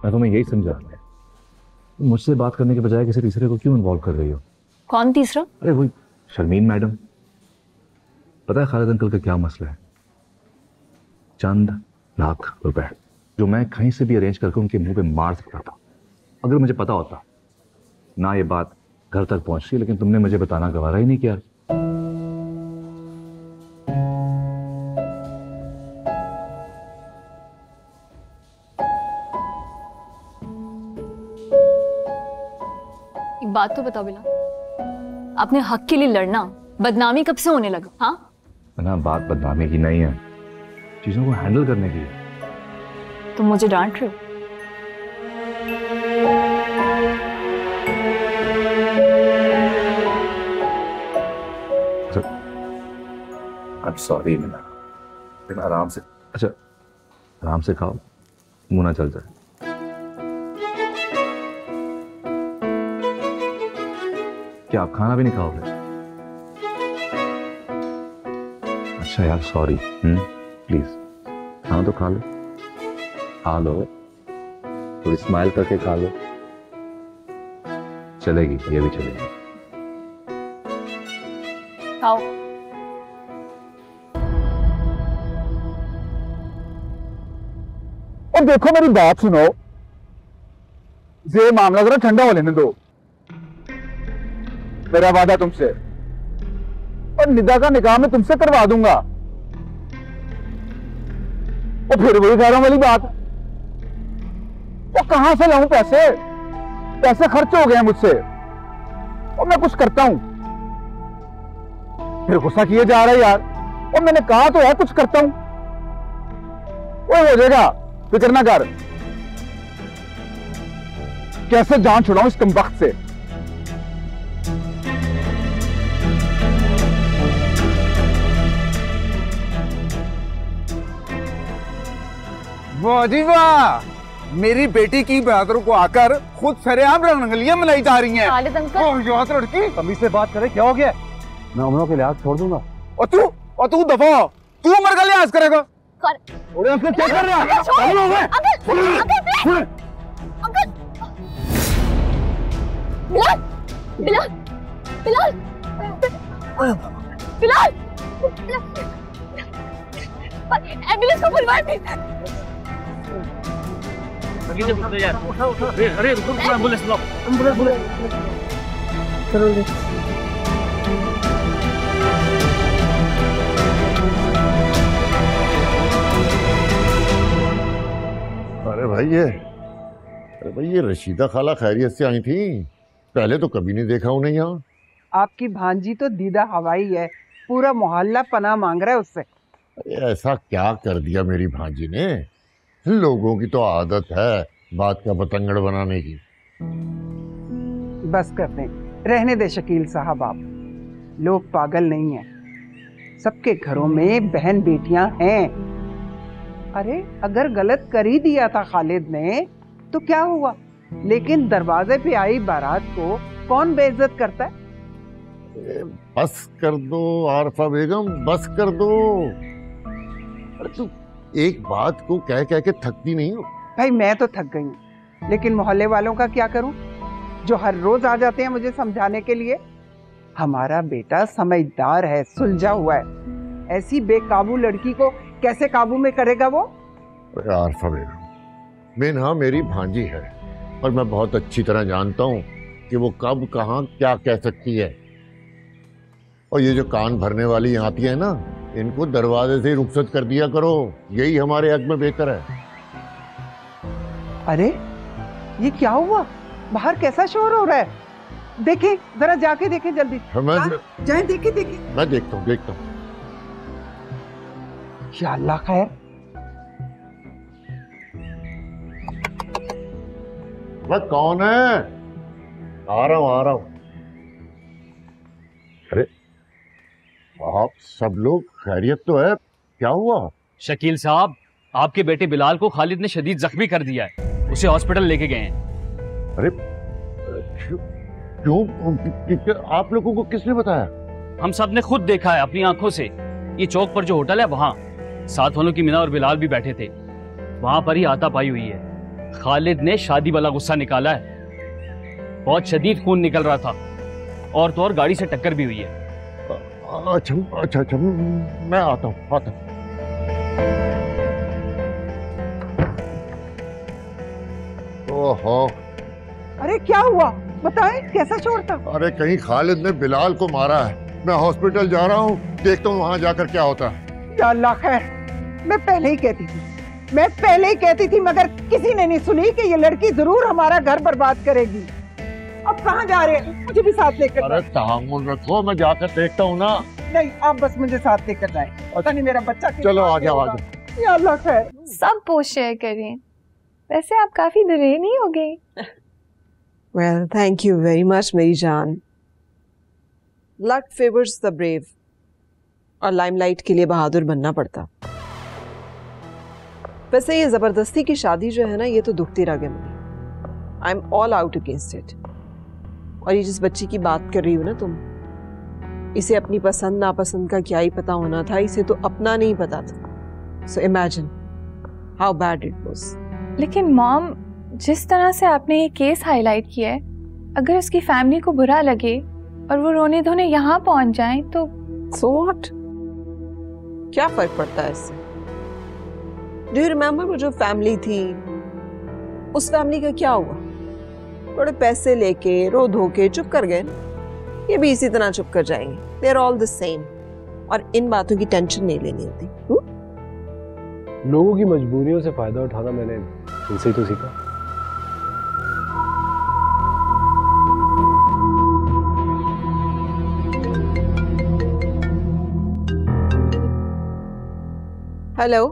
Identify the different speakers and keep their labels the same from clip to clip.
Speaker 1: मैं तुम्हें यही समझा, तुम मुझसे बात करने के बजाय किसी तीसरे को क्यों इन्वॉल्व कर रही हो?
Speaker 2: कौन तीसरा?
Speaker 1: अरे वही शर्मीन मैडम। पता है खालिद अंकल का क्या मसला है? चंद लाख रुपए जो मैं कहीं से भी अरेंज करके उनके मुंह पे मार सकता था। अगर मुझे पता होता ना ये बात घर तक पहुंची, लेकिन तुमने मुझे बताना गवारा ही नहीं किया।
Speaker 2: एक बात तो बताओ बिलाल, अपने हक के लिए लड़ना बदनामी कब से होने लगा? हाँ
Speaker 1: ना, बात बदनामी की नहीं है, चीजों को हैंडल करने की है।
Speaker 2: तुम मुझे डांट रहे हो?
Speaker 1: सॉरी मीना, लेकिन आराम से, अच्छा आराम से खाओ, मुंह ना चल जाए। क्या आप खाना भी नहीं खाओगे? अच्छा यार सॉरी, प्लीज खाना तो खा लो, खा लो, थोड़ी स्माइल करके खा लो, चलेगी, ये भी चलेगी।
Speaker 2: खाओ।
Speaker 3: और देखो मेरी बात सुनो, ये मामला जरा ठंडा हो लेने दो। मेरा वादा तुमसे, और निदा का निकाह मैं तुमसे करवा दूंगा। और फिर वही घरों वाली बात, वो कहां से लाऊं पैसे? पैसे खर्च हो गए मुझसे, और मैं कुछ करता हूं फिर गुस्सा किए जा रहा है यार। और मैंने कहा तो है कुछ करता हूं, वो हो जाएगा, फिक्र ना कर। कैसे जान छुड़ाऊं इस कमबख्त से?
Speaker 4: वाह जी वाह, मेरी बेटी की बहादुर को आकर खुद सरेआम रंगलियां मनाई जा रही हैं।
Speaker 2: खालिद अंकल,
Speaker 4: याद लड़की,
Speaker 3: अम्मी से बात करे, क्या हो गया? मैं उम्रों के लिहाज छोड़ दूंगा।
Speaker 4: और तू दफा हो, तू उम्र का लिहाज करेगा?
Speaker 3: अरे अंकल क्या कर रहे हैं? पागल हो गए?
Speaker 2: बिलाल, बिलाल, बिलाल, बिलाल, एम्बुलेंस को बुलवाए प्लीज।
Speaker 5: अरे रुको, एम्बुलेंस बुलाओ, एम्बुलेंस बुलाओ। चलो
Speaker 6: अरे भाई ये रशीदा खाला खैरियत से आई थी? पहले तो कभी नहीं देखा उन्हें यहाँ।
Speaker 7: आपकी भांजी तो दीदा हवाई है, पूरा मोहल्ला पनाह मांग रहा है उससे।
Speaker 6: ऐसा क्या कर दिया मेरी भांजी ने? लोगों की तो आदत है बात का पतंगड़ बनाने की।
Speaker 7: बस कर दें, रहने दे शकील साहब, आप लोग पागल नहीं हैं, सबके घरों में बहन बेटियां हैं। अरे अगर गलत कर ही दिया था खालिद ने तो क्या हुआ, लेकिन दरवाजे पे आई बारात को कौन बेइज्जत करता है?
Speaker 6: बस कर दो आरफा बेगम, बस कर दो। अरे तू एक बात को कह कह के थकती नहीं हो?
Speaker 7: भाई मैं तो थक गई हूँ, लेकिन मोहल्ले वालों का क्या करूं जो हर रोज आ जाते हैं मुझे समझाने के लिए। हमारा बेटा समझदार है, सुलझा हुआ है, ऐसी बेकाबू लड़की को कैसे काबू में करेगा वो?
Speaker 6: आरफा बेगम, मीना मेरी भांजी है और मैं बहुत अच्छी तरह जानता हूँ कि वो कब कहाँ क्या कह सकती है। और ये जो कान भरने वाली आती है ना, इनको दरवाजे से ही रुखसत कर दिया करो, यही हमारे हक में बेहतर है।
Speaker 7: अरे ये क्या हुआ, बाहर कैसा शोर हो रहा है? देखें जरा, जाके देखें जल्दी। जाए देखें देखें।
Speaker 6: मैं देखता हूँ।
Speaker 7: या अल्लाह खैर।
Speaker 6: वह कौन है? आ रहा हूँ। अरे आप सब लोग खैरियत तो है? क्या हुआ?
Speaker 5: शकील साहब, आपके बेटे बिलाल को खालिद ने शदीद जख्मी कर दिया है, उसे हॉस्पिटल लेके गए हैं।
Speaker 6: अरे क्यों? आप लोगों को किसने बताया?
Speaker 5: हम सब ने खुद देखा है अपनी आंखों से। ये चौक पर जो होटल है वहाँ साथ वालों की मीना और बिलाल भी बैठे थे, वहां पर ही हाथापाई हुई है। खालिद ने शादी वाला गुस्सा निकाला है। बहुत शदीद खून निकल रहा था और तो और गाड़ी से टक्कर भी हुई है।
Speaker 6: अच्छा, मैं आता हूँ। ओहो,
Speaker 7: अरे क्या हुआ, बताएं, कैसा शोर था?
Speaker 6: अरे कहीं खालिद ने बिलाल को मारा है। मैं हॉस्पिटल जा रहा हूँ, देखता हूँ वहां जाकर क्या होता है।
Speaker 7: या अल्लाह खैर, मैं पहले ही कहती थी मगर किसी ने नहीं सुनी कि ये लड़की जरूर हमारा घर बर्बाद करेगी। अब कहाँ जा रहे हैं? मुझे भी साथ लेकर
Speaker 6: अरे तहम्मुल रखो, मैं जाकर देखता हूँ ना।
Speaker 7: नहीं, आप बस मुझे साथ लेकर जाएं। पता नहीं मेरा बच्चा
Speaker 6: चलो आ जाओ।
Speaker 7: या अल्लाह खैर।
Speaker 8: सब पोस्ट शेयर करें। वैसे आप काफी दुल्हन ही हो गई।
Speaker 9: Well, thank you very much, मेरी जान। Luck favors the brave। और लाइमलाइट के लिए बहादुर बनना पड़ता। वैसे ये जबरदस्ती की शादी जो है ना, ये तो दुखती रह गई मुझे। I'm all out against it। और ये जिस बच्ची की बात कर रही हो ना तुम, इसे अपनी पसंद नापसंद का क्या ही पता होना था, इसे तो अपना नहीं पता था। So imagine how bad it was।
Speaker 8: लेकिन मॉम, जिस तरह से आपने ये केस हाईलाइट किया है, अगर उसकी फैमिली को बुरा लगे और वो रोने धोने यहाँ पहुंच जाएं तो
Speaker 9: So what? क्या फर्क पड़ता है इससे? Do you remember वो जो फैमिली थी, उस फैमिली का क्या हुआ? थोड़े पैसे लेके रो धो के चुप कर गए ना, ये भी इसी तरह चुप कर जाएंगे। They are all the same। और इन बातों की टेंशन नहीं लेनी होती।
Speaker 10: लोगों की मजबूरियों से फायदा उठाना मैंने इनसे ही तो सीखा।
Speaker 9: हेलो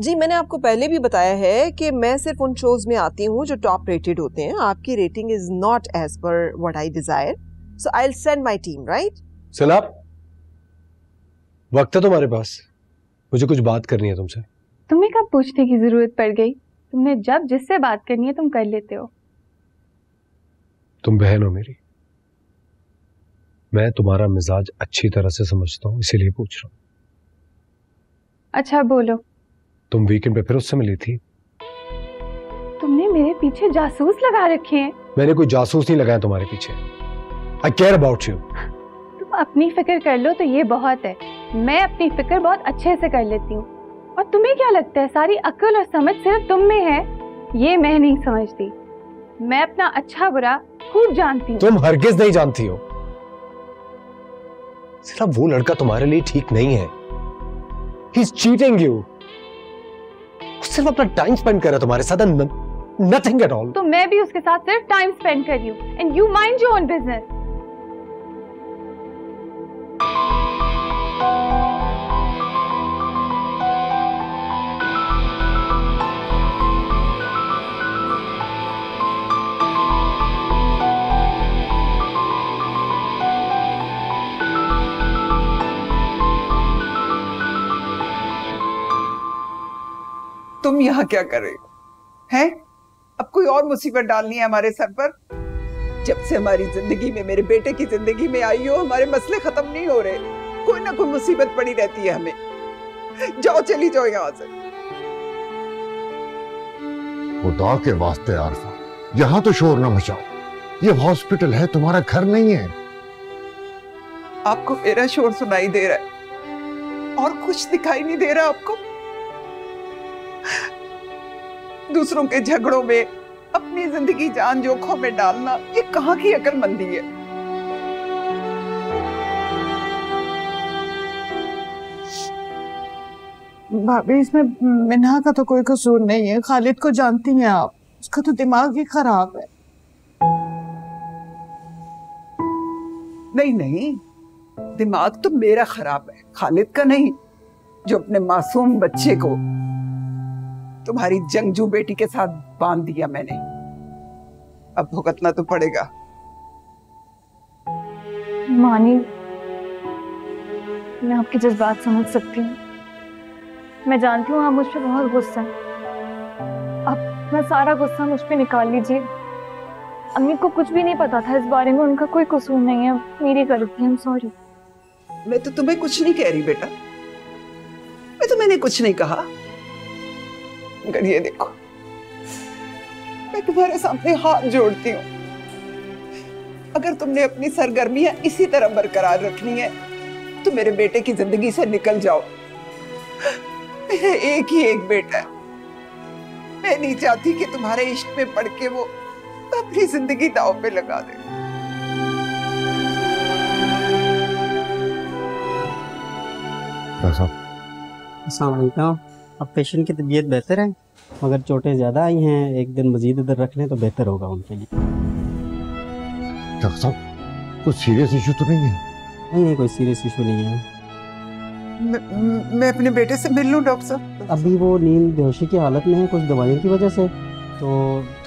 Speaker 9: जी, मैंने आपको पहले भी बताया है कि मैं सिर्फ उन शोज में आती हूँ जो टॉप रेटेड होते हैं। आपकी rating is not as per what I desire, so I will send my team, right?
Speaker 10: सलाब, वक्त है तुम्हारे पास? मुझे कुछ बात करनी है तुमसे।
Speaker 8: तुम्हें कब पूछने की जरूरत पड़ गई? तुमने जब जिससे बात करनी है तुम कर लेते हो।
Speaker 10: तुम बहन हो मेरी, मैं तुम्हारा मिजाज अच्छी तरह से समझता हूँ, इसीलिए पूछ रहा हूँ।
Speaker 8: अच्छा बोलो।
Speaker 10: तुम वीकेंड पे फिर उससे मिली थी?
Speaker 8: तुमने मेरे पीछे जासूस लगा रखे हैं।
Speaker 10: मैंने कोई जासूस नहीं लगाया तुम्हारे पीछे। आई केयर अबाउट यू।
Speaker 8: तुम अपनी फिक्र कर लो तो ये बहुत है। मैं अपनी फिक्र बहुत अच्छे से कर लेती हूँ। और तुम्हें क्या लगता है सारी अक्ल और समझ सिर्फ तुम में है? ये मैं नहीं समझती। मैं अपना अच्छा बुरा खूब जानती हूँ।
Speaker 10: तुम हरगिज नहीं जानती हो। सिर्फ वो लड़का तुम्हारे लिए ठीक नहीं है। He's cheating you। वो सिर्फ अपना टाइम स्पेंड कर रहा है तुम्हारे साथ, nothing at all।
Speaker 8: तो मैं भी उसके साथ सिर्फ टाइम स्पेंड कर रही हूँ। And you mind your own business।
Speaker 7: तुम यहाँ क्या कर रहे हो? हैं? अब कोई और मुसीबत डालनी है हमारे सर पर? जब से हमारी जिंदगी में, मेरे बेटे की जिंदगी में आई हो, हमारे मसले खत्म नहीं हो रहे। कोई ना कोई मुसीबत पड़ी रहती है हमें। जाओ, चली जाओ यहाँ से।
Speaker 6: खुदा के वास्ते आरफा, यहाँ तो शोर ना मचाओ। ये हॉस्पिटल है, तुम्हारा घर नहीं है।
Speaker 7: आपको मेरा शोर सुनाई दे रहा है और कुछ दिखाई नहीं दे रहा आपको? दूसरों के झगड़ों में अपनी जिंदगी जान जोखों में डालना, ये कहाँ की अक्लमंदी है? भाभी, इसमें मिन्हा का तो कोई कसूर नहीं है। खालिद को जानती हैं आप, उसका तो दिमाग ही खराब है। नहीं नहीं, दिमाग तो मेरा खराब है, खालिद का नहीं, जो अपने मासूम बच्चे को तुम्हारी जंगजू बेटी के साथ बांध दिया मैंने। अब भुगतना तो पड़ेगा।
Speaker 8: मानी, मैं आपके जज्बात समझ सकती हूँ। मैं जानती हूँ आप मुझ पे बहुत गुस्सा हैं। अब मैं सारा गुस्सा मुझ पे निकाल लीजिए। अम्मी को कुछ भी नहीं पता था इस बारे में, उनका कोई कसूर नहीं है, मेरी गलती है, सॉरी।
Speaker 7: मैं तो तुम्हें कुछ नहीं कह रही बेटा, मैंने कुछ नहीं कहा। मगर ये देखो, मैं तुम्हारे सामने हाथ जोड़ती हूँ, अगर तुमने अपनी सरगर्मियां इसी तरह बरकरार रखनी है तो मेरे बेटे की जिंदगी से निकल जाओ। मेरा एक ही एक बेटा है, मैं नहीं चाहती कि तुम्हारे इश्क में पड़ के वो अपनी जिंदगी दांव पे लगा दे।
Speaker 11: अस्सलाम वालेकुम। अब पेशेंट की तबीयत बेहतर है, मगर चोटें ज़्यादा आई हैं, एक दिन मजीद इधर रख लें तो बेहतर होगा उनके लिए।
Speaker 6: डॉक्टर साहब, कुछ सीरियस इशू तो नहीं है?
Speaker 11: नहीं, कोई सीरियस इशू नहीं है।
Speaker 7: मैं अपने बेटे से मिल लूं डॉक्टर साहब?
Speaker 11: अभी वो नींद बेहोशी की हालत में है कुछ दवाइयों की वजह से, तो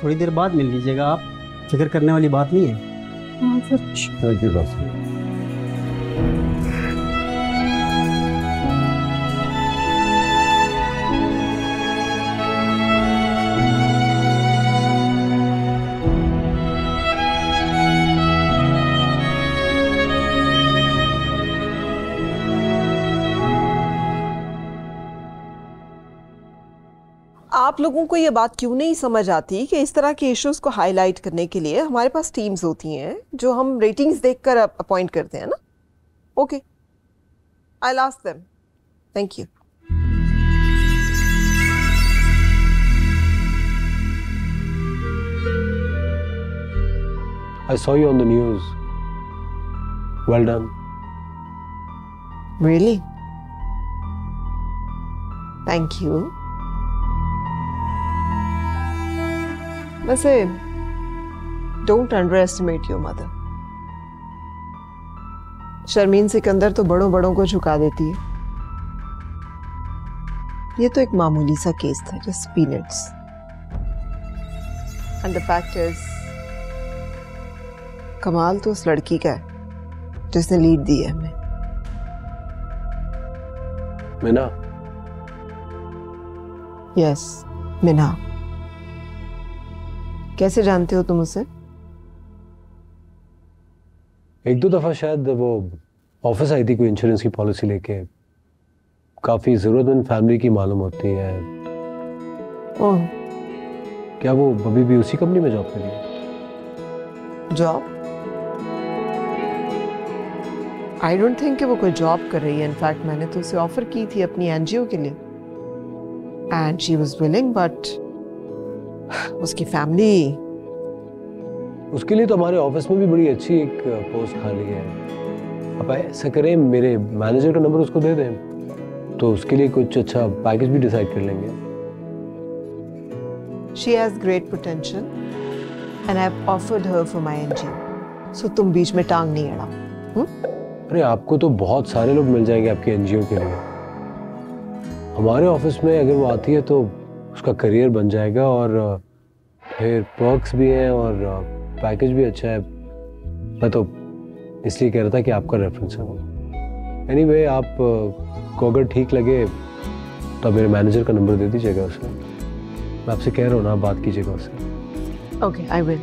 Speaker 11: थोड़ी देर बाद मिल लीजिएगा आप, फिक्र करने वाली बात नहीं है।
Speaker 6: हाँ सर।
Speaker 9: आप लोगों को ये बात क्यों नहीं समझ आती कि इस तरह के इश्यूज को हाईलाइट करने के लिए हमारे पास टीम्स होती हैं जो हम रेटिंग्स देखकर अपॉइंट करते हैं ना? Okay, I will ask them. Thank you.
Speaker 10: I saw you on the news. Well done.
Speaker 9: Really? Thank you. वैसे don't underestimate your mother. Sharmeen Sikandar तो बड़ों बड़ों को झुका देती है, ये तो एक मामूली सा केस था, just peanuts. And the fact is कमाल तो उस लड़की का है जिसने लीड दी है हमें।
Speaker 10: मीना?
Speaker 9: यस, मीना। कैसे जानते हो तुम उसे?
Speaker 10: एक दो दफा शायद वो ऑफिस आई थी कोई इंश्योरेंस की पॉलिसी लेके, काफी जरूरतमंद फैमिली की मालूम होती है।
Speaker 9: ओह,
Speaker 10: क्या वो अभी भी उसी कंपनी में जॉब कर रही है?
Speaker 9: जॉब? आई डोंट थिंक कि वो कोई जॉब कर रही है। इनफैक्ट मैंने तो उसे ऑफर की थी अपनी एनजीओ के लिए and she was willing, but उसकी फैमिली।
Speaker 10: उसके लिए तो हमारे ऑफिस में भी बड़ी अच्छी एक पोस्ट खाली है। अब ऐसा करें, मेरे मैनेजर का नंबर उसको दे दें तो उसके लिए कुछ अच्छा पैकेज भी डिसाइड कर लेंगे।
Speaker 9: She has great potential and I've offered her for my NGO. So तुम बीच में टांग नहीं अड़ाओ।
Speaker 10: अरे आपको तो बहुत सारे लोग मिल जाएंगे आपके एनजीओ के लिए। हमारे ऑफिस में अगर वो आती है तो उसका करियर बन जाएगा और फिर पर्क्स भी हैं और पैकेज भी अच्छा है। मैं तो इसलिए कह रहा था कि आपका रेफरेंस है वो। एनीवे, आप को अगर ठीक लगे तो आप मेरे मैनेजर का नंबर दे दीजिएगा उसे। मैं आपसे कह रहा हूँ ना, आप बात कीजिएगा उससे।
Speaker 9: Okay, I will.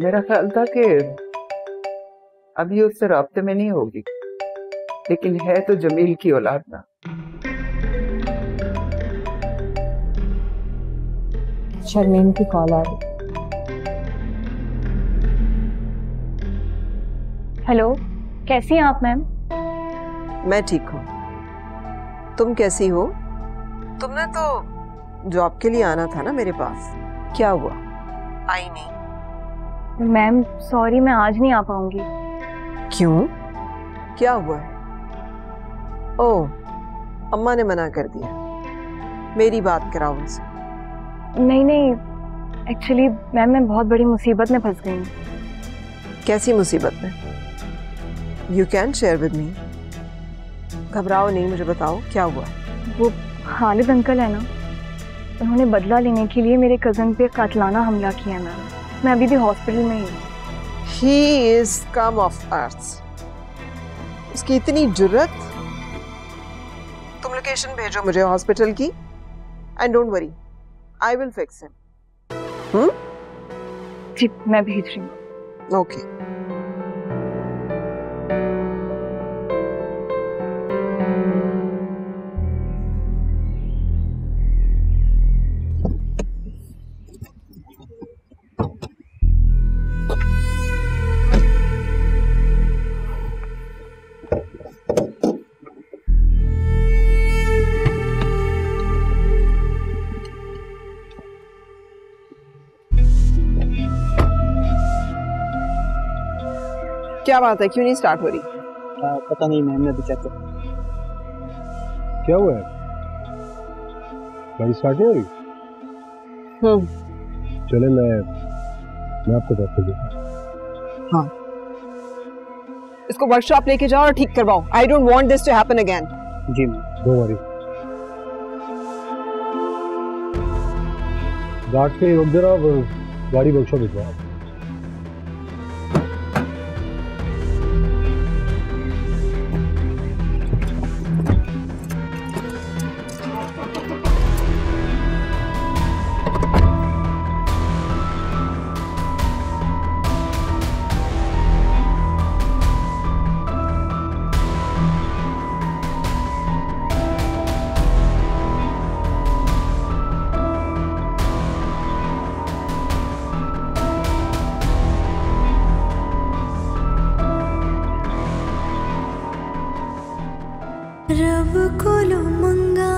Speaker 7: मेरा ख्याल था कि अभी उससे राब्ते में नहीं होगी, लेकिन है तो जमील की औलाद ना।
Speaker 8: शर्मीन की कॉल आ रही। हेलो, कैसी हैं आप मैम?
Speaker 9: मैं ठीक हूँ, तुम कैसी हो? तुमने तो जॉब के लिए आना था ना मेरे पास, क्या हुआ? आई नहीं?
Speaker 8: मैम सॉरी, मैं आज नहीं आ पाऊंगी।
Speaker 9: क्यों, क्या हुआ है? ओह, अम्मा ने मना कर दिया। मेरी बात कराओ उनसे।
Speaker 8: नहीं, एक्चुअली मैम मैं बहुत बड़ी मुसीबत में फंस गई हूँ।
Speaker 9: कैसी मुसीबत में? You can share with me. घबराओ नहीं, मुझे बताओ क्या हुआ।
Speaker 8: वो खालिद अंकल है ना, उन्होंने बदला लेने के लिए मेरे कज़न पे कातलाना हमला किया है मैम। मैं अभी भी हॉस्पिटल में ही हूँ।
Speaker 9: He is scum of earth। उसकी इतनी जुर्रत। तुम लोकेशन भेजो मुझे हॉस्पिटल की, and don't worry, I will fix him.
Speaker 8: जी मैं भेज रही हूँ।
Speaker 9: ओके। क्या बात है, क्यों नहीं स्टार्ट हो रही?
Speaker 11: पता नहीं मैम, ने अभी चेक किया।
Speaker 10: क्या हुआ है? गाड़ी स्टार्ट नहीं हो रही? चले मैं आपको बात कर दूंगा।
Speaker 9: हाँ, इसको वर्कशॉप लेके जाओ और ठीक करवाओ। I don't want this to happen again.
Speaker 11: जी मैम।
Speaker 10: Don't worry. गार्ड पे रोक दे रहा, गाड़ी वर्कशॉप भिजवाओ।
Speaker 12: रब कोलो मंगा